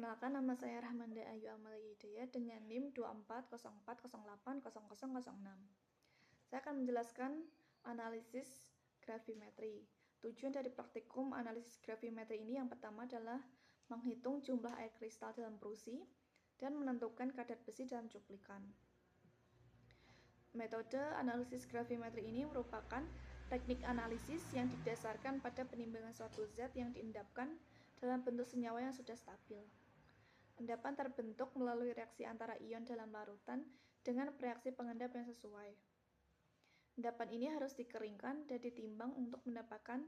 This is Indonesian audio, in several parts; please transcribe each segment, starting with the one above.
Perkenalkan, nama saya Rahmanda Ayu Amalia Hidayah dengan NIM 2408080006. Saya akan menjelaskan analisis gravimetri. Tujuan dari praktikum analisis gravimetri ini yang pertama adalah menghitung jumlah air kristal dalam perusi dan menentukan kadar besi dalam cuplikan. Metode analisis gravimetri ini merupakan teknik analisis yang didasarkan pada penimbangan suatu zat yang diendapkan dalam bentuk senyawa yang sudah stabil. Endapan terbentuk melalui reaksi antara ion dalam larutan dengan reaksi pengendap yang sesuai. Endapan ini harus dikeringkan dan ditimbang untuk mendapatkan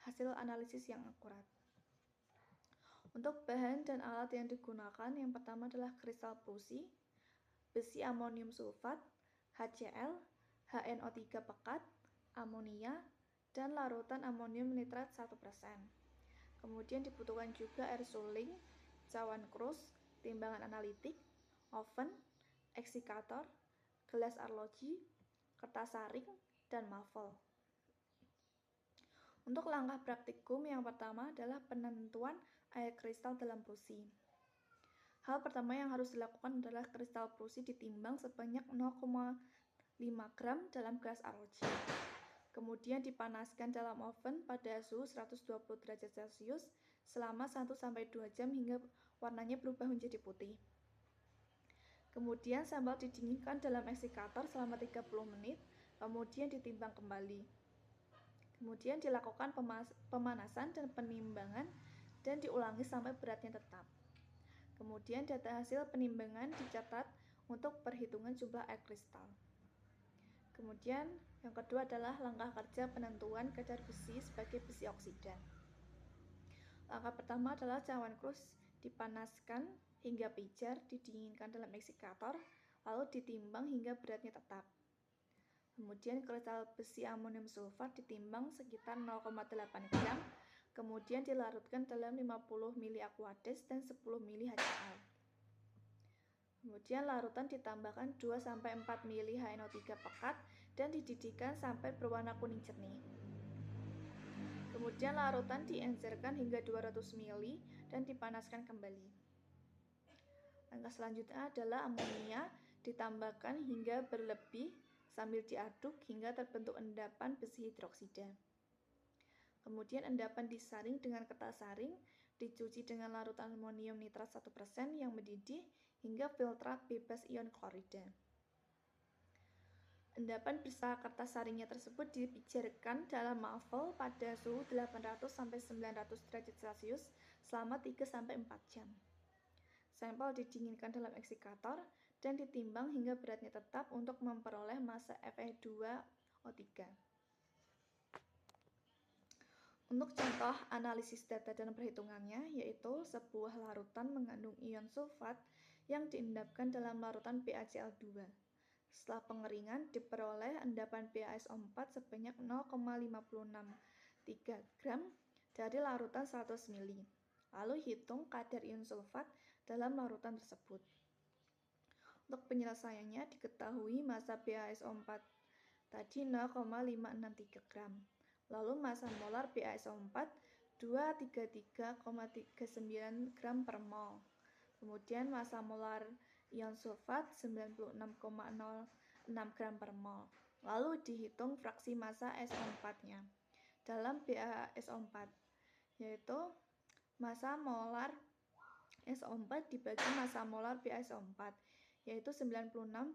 hasil analisis yang akurat. Untuk bahan dan alat yang digunakan, yang pertama adalah kristal perusi, besi amonium sulfat, HCl, HNO3 pekat, amonia, dan larutan amonium nitrat 1%. Kemudian dibutuhkan juga air suling, cawan krus, timbangan analitik, oven, eksikator, gelas arloji, kertas saring, dan mafel. Untuk langkah praktikum yang pertama adalah penentuan air kristal dalam perusi. Hal pertama yang harus dilakukan adalah kristal perusi ditimbang sebanyak 0,5 gram dalam gelas arloji. Kemudian dipanaskan dalam oven pada suhu 120 derajat Celcius selama 1-2 jam hingga warnanya berubah menjadi putih. Kemudian sampel didinginkan dalam eksikator selama 30 menit, kemudian ditimbang kembali. Kemudian dilakukan pemanasan dan penimbangan dan diulangi sampai beratnya tetap. Kemudian data hasil penimbangan dicatat untuk perhitungan jumlah air kristal. Kemudian yang kedua adalah langkah kerja penentuan kadar besi sebagai besi oksida. Langkah pertama adalah cawan krus dipanaskan hingga pijar, didinginkan dalam eksikator, lalu ditimbang hingga beratnya tetap. Kemudian kristal besi amonium sulfat ditimbang sekitar 0,8 gram, kemudian dilarutkan dalam 50 ml aquades dan 10 ml HCl. Kemudian larutan ditambahkan 2-4 ml HNO3 pekat dan dididihkan sampai berwarna kuning jernih. Kemudian larutan diencerkan hingga 200 ml dan dipanaskan kembali. Langkah selanjutnya adalah amonia ditambahkan hingga berlebih sambil diaduk hingga terbentuk endapan besi hidroksida. Kemudian endapan disaring dengan kertas saring, dicuci dengan larutan amonium nitrat 1% yang mendidih hingga filtrat bebas ion klorida. Endapan beserta kertas saringnya tersebut dipijarkan dalam mafel pada suhu 800-900 derajat Celcius selama 3-4 jam. Sampel didinginkan dalam eksikator dan ditimbang hingga beratnya tetap untuk memperoleh massa Fe2O3. Untuk contoh analisis data dan perhitungannya, yaitu sebuah larutan mengandung ion sulfat yang diendapkan dalam larutan BaCl2. Setelah pengeringan, diperoleh endapan BaSO4 sebanyak 0,563 gram dari larutan 100 ml. Lalu hitung kadar ion sulfat dalam larutan tersebut. Untuk penyelesaiannya diketahui massa BaSO4 tadi 0,563 gram. Lalu massa molar BaSO4 233,39 gram per mol. Kemudian massa molar ion sulfat 96,06 gram per mol. Lalu dihitung fraksi massa SO4-nya dalam BaSO4, yaitu massa molar SO4 dibagi massa molar BaSO4, yaitu 96,06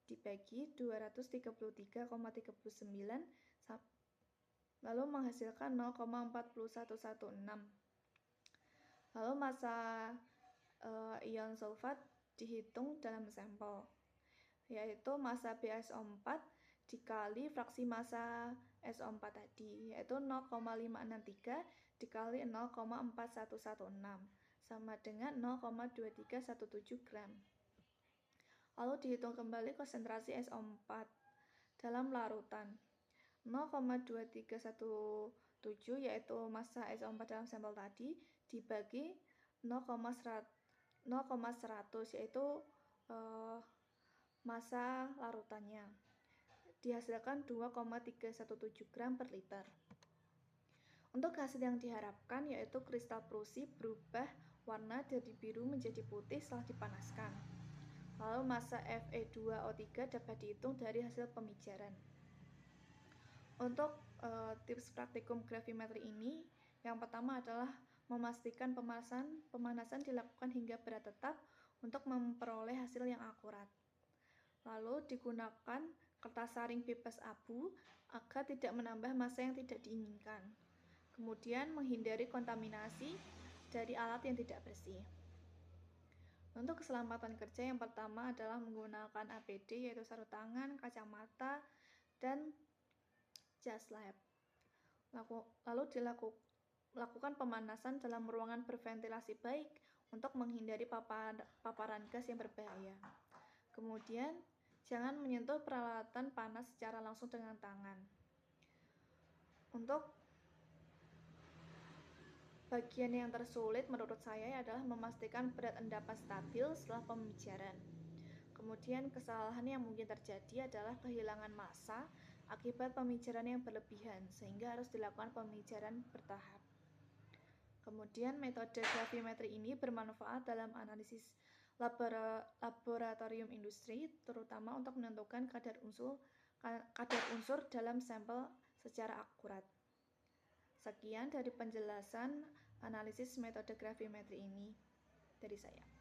dibagi 233,39, lalu menghasilkan 0,4116. Lalu massa ion sulfat dihitung dalam sampel, yaitu massa BaSO4 dikali fraksi massa SO4 tadi, yaitu 0,563 dikali 0,4116 sama dengan 0,2317 gram. Lalu dihitung kembali konsentrasi SO4 dalam larutan. 0,2317 yaitu massa SO4 dalam sampel tadi dibagi 0,100 yaitu massa larutannya, dihasilkan 2,317 gram per liter. Untuk hasil yang diharapkan yaitu kristal prusi berubah warna dari biru menjadi putih setelah dipanaskan. Lalu massa Fe2O3 dapat dihitung dari hasil pemijaran. Untuk tips praktikum gravimetri ini, yang pertama adalah memastikan pemanasan dilakukan hingga berat tetap untuk memperoleh hasil yang akurat. Lalu digunakan kertas saring bebas abu agar tidak menambah massa yang tidak diinginkan. Kemudian menghindari kontaminasi dari alat yang tidak bersih. Untuk keselamatan kerja yang pertama adalah menggunakan APD yaitu sarung tangan, kacamata, dan jas lab. Lalu lakukan pemanasan dalam ruangan berventilasi baik untuk menghindari paparan gas yang berbahaya. Kemudian jangan menyentuh peralatan panas secara langsung dengan tangan. Untuk bagian yang tersulit menurut saya adalah memastikan berat endapan stabil setelah pemijaran. Kemudian kesalahan yang mungkin terjadi adalah kehilangan massa akibat pemijaran yang berlebihan, sehingga harus dilakukan pemijaran bertahap. Kemudian metode gravimetri ini bermanfaat dalam analisis laboratorium industri, terutama untuk menentukan kadar unsur dalam sampel secara akurat. Sekian dari penjelasan analisis metode gravimetri ini dari saya.